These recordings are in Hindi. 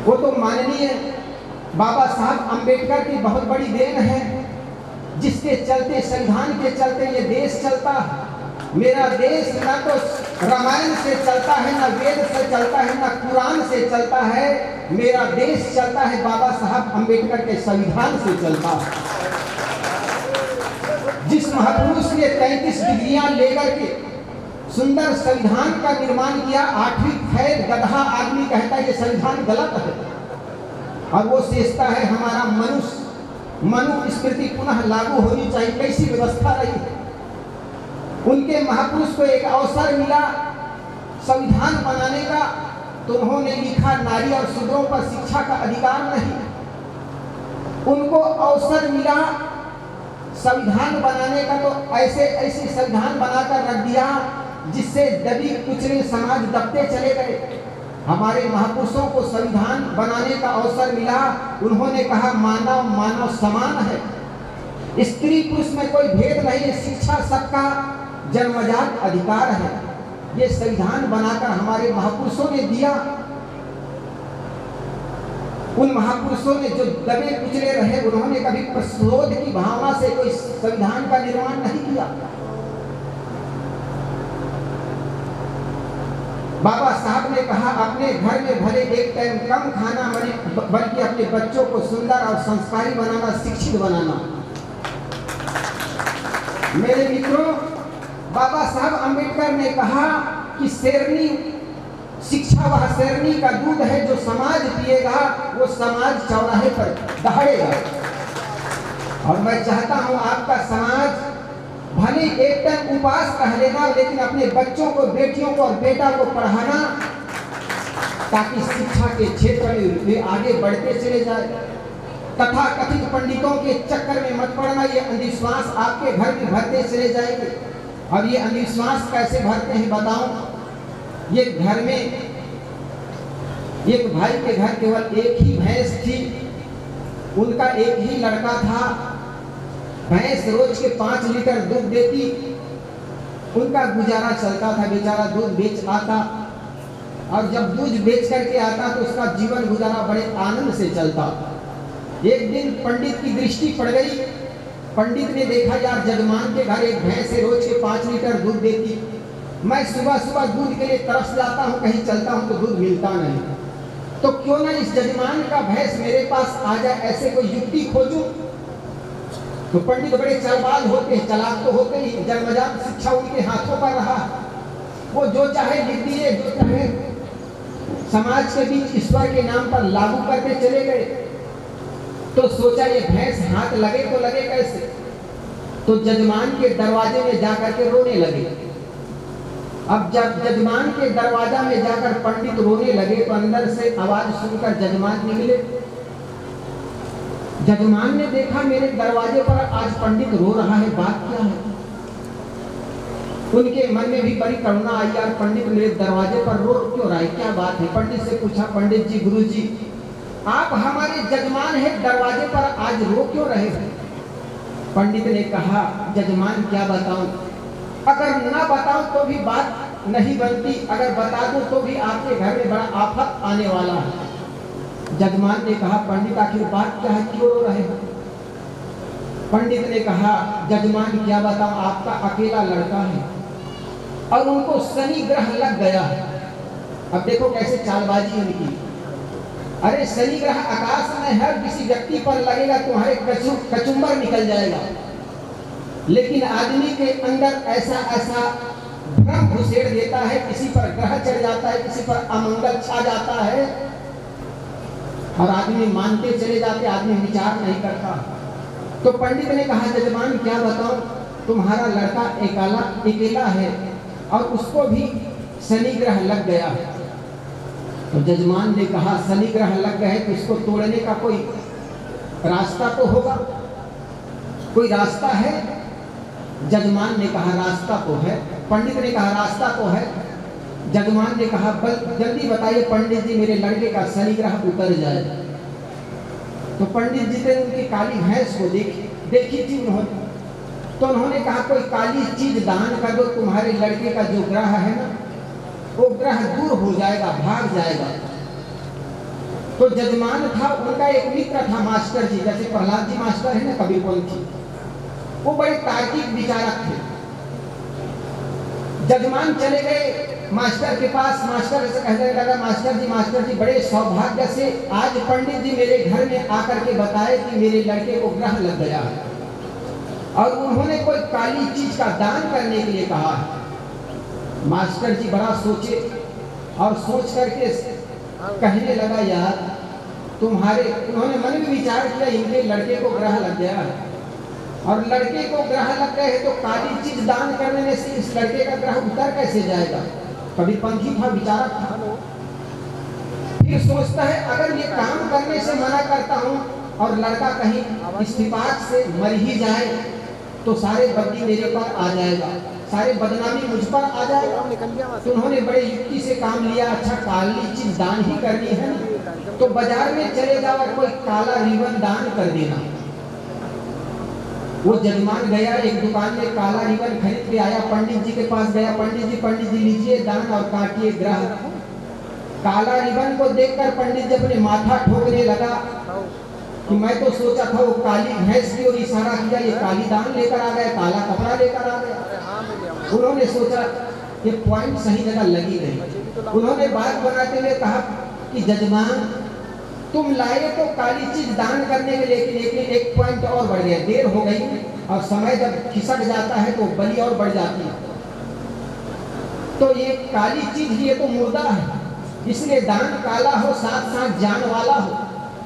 वो तो माननीय बाबा साहब अम्बेडकर की बहुत बड़ी देन है, जिसके चलते, संविधान के चलते ये देश चलता है। मेरा देश न तो रामायण से चलता है, न वेद से चलता है, न कुरान से चलता है। मेरा देश चलता है बाबा साहब अम्बेडकर के संविधान से चलता है। जिस महापुरुष ने 33 डिग्रियां लेकर के सुंदर संविधान का निर्माण किया, 8वीं फैल गधा आदमी कहता है ये संविधान गलत है, और वो सोचता है हमारा मनुस्मृति पुनः लागू होनी चाहिए। कैसी व्यवस्था रही है। उनके महापुरुष को एक अवसर मिला संविधान बनाने का, तो उन्होंने लिखा नारी और शूद्रों पर शिक्षा का अधिकार नहीं। उनको अवसर मिला संविधान बनाने का, तो ऐसे संविधान बनाकर रख दिया जिससे दबी कुचले समाज दबते चले गए। हमारे महापुरुषों को संविधान बनाने का अवसर मिला, उन्होंने कहा मानव समान है, स्त्री पुरुष में कोई भेद नहीं है, शिक्षा सबका जन्मजात अधिकार है। ये संविधान बनाकर हमारे महापुरुषों ने दिया। उन महापुरुषों ने जो दबे कुचले रहे, उन्होंने कभी प्रतिशोध की भावना से कोई संविधान का निर्माण नहीं किया। बाबा साहब ने कहा अपने घर में भले एक टाइम कम खाना बल्कि अपने बच्चों को सुंदर और संस्कारी बनाना, शिक्षित बनाना। मेरे मित्रों, बाबा साहब अम्बेडकर ने कहा कि शेरनी शिक्षा वह शेरनी का दूध है, जो समाज पिएगा वो समाज चौराहे पर दहाड़ेगा। और मैं चाहता हूं आपका समाज भले एक टाइम उपवास कह लेना, लेकिन अपने बच्चों को, बेटियों को और बेटा को पढ़ाना, ताकि शिक्षा के क्षेत्र में वे आगे बढ़ते चले जाए। तथा कथित पंडितों के चक्कर में मत पड़ना। ये अंधविश्वास आपके घर में भरते चले जाएंगे। और ये अंधविश्वास कैसे भरते हैं बताऊं। ये घर में एक भाई के घर केवल एक ही भैंस थी, उनका एक ही लड़का था। भैंस रोज के 5 लीटर दूध देती, उनका गुजारा चलता था। बेचारा दूध बेच आता, और जब दूध बेच करके आता तो उसका जीवन गुजारा बड़े आनंद से चलता। एक दिन पंडित की दृष्टि पड़ गई। पंडित ने देखा यार जजमान के घर एक भैंस है, रोज के 5 लीटर दूध देती। मैं सुबह सुबह दूध के लिए तरस जाता हूँ, कहीं चलता हूँ तो दूध मिलता नहीं, तो क्यों ना इस जजमान का भैंस मेरे पास आ जाए, ऐसे कोई युक्ति खोजूं। तो पंडित बड़े चालबाज होते हैं, चालाक तो होते ही, जन्मजात शिक्षा उनके हाथों पर रहा। वो जो चाहे लिख दिए, जो चाहे समाज के बीच ईश्वर के नाम पर लागू करके चले गए। तो सोचा ये भैंस हाथ लगे तो लगे कैसे। तो जजमान के दरवाजे में जाकर के रोने लगे। अब जब जजमान के दरवाजा में जाकर पंडित रोने लगे, तो अंदर से आवाज सुनकर जजमान निकले। जजमान ने देखा मेरे दरवाजे पर आज पंडित रो रहा है, बात क्या है। उनके मन में भी बड़ी करुणा आई, यार पंडित मेरे दरवाजे पर रो क्यों रहा है, क्या बात है। पंडित से पूछा, पंडित जी, गुरु जी, आप हमारे जजमान हैं, दरवाजे पर आज रो क्यों रहे हैं। पंडित ने कहा, जजमान क्या बताऊं, अगर ना बताऊं तो भी बात नहीं बनती, अगर बता दूं तो भी आपके घर में बड़ा आफत आने वाला है। जजमान ने कहा, पंडित आखिर बात क्या है, क्यों रो रहे हो। पंडित ने कहा, जजमान क्या बताऊं, आपका अकेला लड़का है और उनको शनि ग्रह लग गया है। अब देखो कैसे चालबाजी उनकी। अरे शनि ग्रह आकाश में है, किसी व्यक्ति पर लगेगा तुम्हारे कचुम्बर निकल जाएगा, लेकिन आदमी के अंदर ऐसा भ्रम घुसेड़ देता है, किसी पर ग्रह चढ़ जाता है, किसी पर अमंगल छा जाता है और आदमी मानते चले जाते, आदमी विचार नहीं करता। तो पंडित ने कहा, जजमान क्या बताऊं, तुम्हारा लड़का अकेला है और उसको भी शनि ग्रह लग गया है। तो जजमान ने कहा, शनि ग्रह लग गए तो इसको तोड़ने का कोई रास्ता तो होगा, कोई रास्ता है। जजमान ने कहा, रास्ता तो है। पंडित ने कहा, रास्ता तो है। जजमान ने कहा, जल्दी बताइए पंडित जी, मेरे लड़के का शनि ग्रह उतर जाए। तो पंडित जी ने उनकी काली भैंस को देखी थी उन्होंने, तो उन्होंने कहा, कोई काली चीज दान कर दो, तुम्हारे लड़के का जो ग्रह है ना, वो ग्रह दूर हो जाएगा, भाग जाएगा। तो जजमान था, उनका एक मित्र था मास्टर जी, जैसे प्रहलाद जी मास्टर है ना कबीरपंथी, वो बड़े तार्किक विचारक थे। जजमान चले गए मास्टर के पास। मास्टर से कहने लगा, मास्टर जी बड़े सौभाग्य से आज पंडित जी मेरे घर में आकर के बताए कि मेरे लड़के को ग्रह लग गया है और उन्होंने कोई काली चीज का दान करने के लिए कहा है। मास्टर जी बड़ा सोचे और सोच करके कहने लगा, यार उन्होंने मन में विचार किया, इनके लड़के को ग्रह लग गया है और लड़के को ग्रह लग गए तो काली चीज दान करने से इस लड़के का ग्रह उतर कैसे जाएगा। कबीरपंथी था, विचारक था। फिर सोचता है, अगर ये काम करने से मना करता हूँ और लड़का कहीं इस्तीफाक से मर ही जाए तो सारे बदली मेरे पर आ जाएगा, सारे बदनामी मुझ पर आ जाएगा। तो उन्होंने बड़े युक्ति से काम लिया, अच्छा काली चीज दान ही करनी है ना, तो बाजार में चले जाओ और कोई काला रिबन दान कर देना। वो जजमान गया, एक दुकान में काला रिबन खरीद के आया, पंडित जी के पास गया, पंडित जी लीजिए दान और काटिए ग्रह। काला रिबन को देखकर पंडित जी अपने माथा ठोकने लगा कि मैं तो सोचा था वो काली भैंस की ओर इशारा किया, ये काली दान लेकर आ गया, काला कपड़ा लेकर आ गया। उन्होंने सोचा ये पॉइंट सही जगह लगी नहीं। उन्होंने बात बनाते हुए कहा कि जजमान तुम लाए तो काली चीज दान करने में, लेकिन एक पॉइंट और बढ़ गया, देर हो गई और समय जब खिसक जाता है तो बलि और बढ़ जाती है। तो ये काली चीज ये तो मुर्दा है, इसलिए दान काला हो साथ साथ जान वाला हो।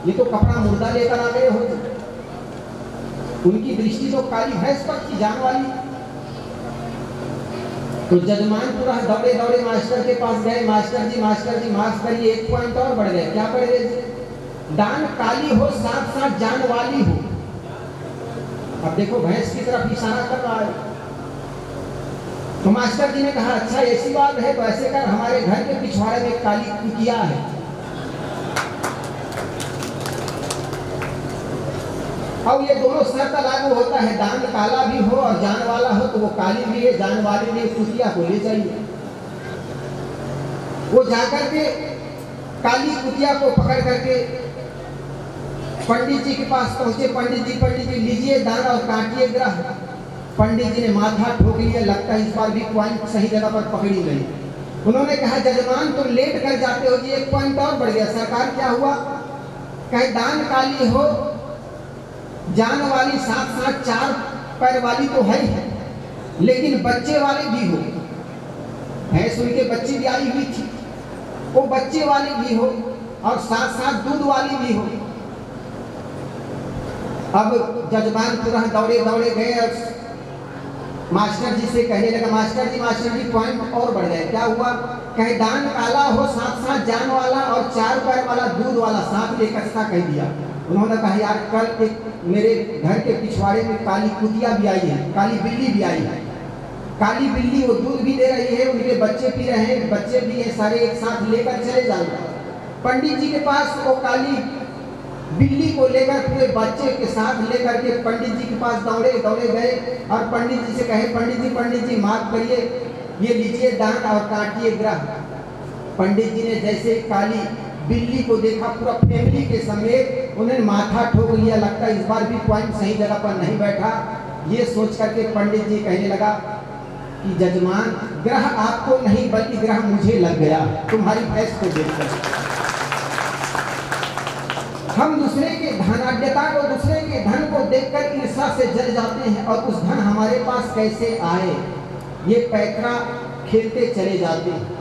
ये तो कपड़ा मुर्दा लेकर आ गए हो, उनकी दृष्टि तो काली भैंस पर की, जान वाली। तो जजमान पूरा दौड़े दौड़े मास्टर के पास गए, मास्टर जी माफ करिए, एक पॉइंट और बढ़ गए। क्या बढ़ गए? दान काली हो साथ साथ जान वाली हो। अब देखो भैंस की तरफ इशारा कर रहा है। तो मास्टर जी ने कहा, अच्छा ऐसी बात है तो ऐसे कर, हमारे घर के पिछवाड़े में काली कुतिया है, अब ये दोनों शर्त लागू होता है, दान काला भी हो और जान वाला हो, तो वो काली भी है जान वाली भी, कुतिया को ले जाइए। वो जाकर के काली कुतिया को पकड़ करके पंडित जी के पास पहुंचे। पंडित जी लीजिए दान और काटिए ग्रह। पंडित जी ने माथा ठोक लिया, लगता है इस बार भी पॉइंट सही जगह पर पकड़ी गई। उन्होंने कहा, जजमान तुम लेट कर जाते हो जी, एक पॉइंट और बढ़ गया। सरकार क्या हुआ? कहे दान काली हो जान वाली साथ साथ चार पैर वाली तो है ही, लेकिन बच्चे वाले भी हो। भैंस उनके बच्चे भी आई हुई थी, वो बच्चे वाली भी हो और साथ साथ दूध वाली भी हो। अब जजमान तुरंत दौड़े दौड़े गए और मास्टर जी से कहने लगा, मास्टर जी पॉइंट और बढ़ गए। क्या हुआ? कहे दान काला हो साथ साथ जान वाला और चार पैर वाला दूध वाला, साथ लेकर कह दिया। उन्होंने कहा, यार कल एक मेरे घर के पिछवाड़े में काली कुतिया भी आई है, काली बिल्ली भी आई है। काली बिल्ली वो दूध भी दे रही है, उनके बच्चे पी रहे हैं, बच्चे भी हैं, सारे एक साथ लेकर चले जाऊंगा। पंडित जी के पास वो काली बिल्ली को लेकर पूरे बच्चे के साथ लेकर के पंडित जी के पास दौड़े दौड़े गए और पंडित जी से कहे, पंडित जी माफ करिए, ये लीजिए दान और काटिए ग्रह। पंडित जी ने जैसे काली बिल्ली को देखा, पूरा फैमिली के समेत उन्हें माथा ठोक लिया, लगता है इस बार भी पॉइंट सही जगह पर नहीं बैठा। ये सोच करके पंडित जी कहने लगा कि जजमान ग्रह आपको नहीं बल्कि ग्रह मुझे लग गया तुम्हारी भैंस को देखकर। हम दूसरे के धनाढ्यता को, दूसरे के धन को देखकर ईर्ष्या से जल जाते हैं और उस धन हमारे पास कैसे आए, ये पैतरा खेलते चले जाते हैं।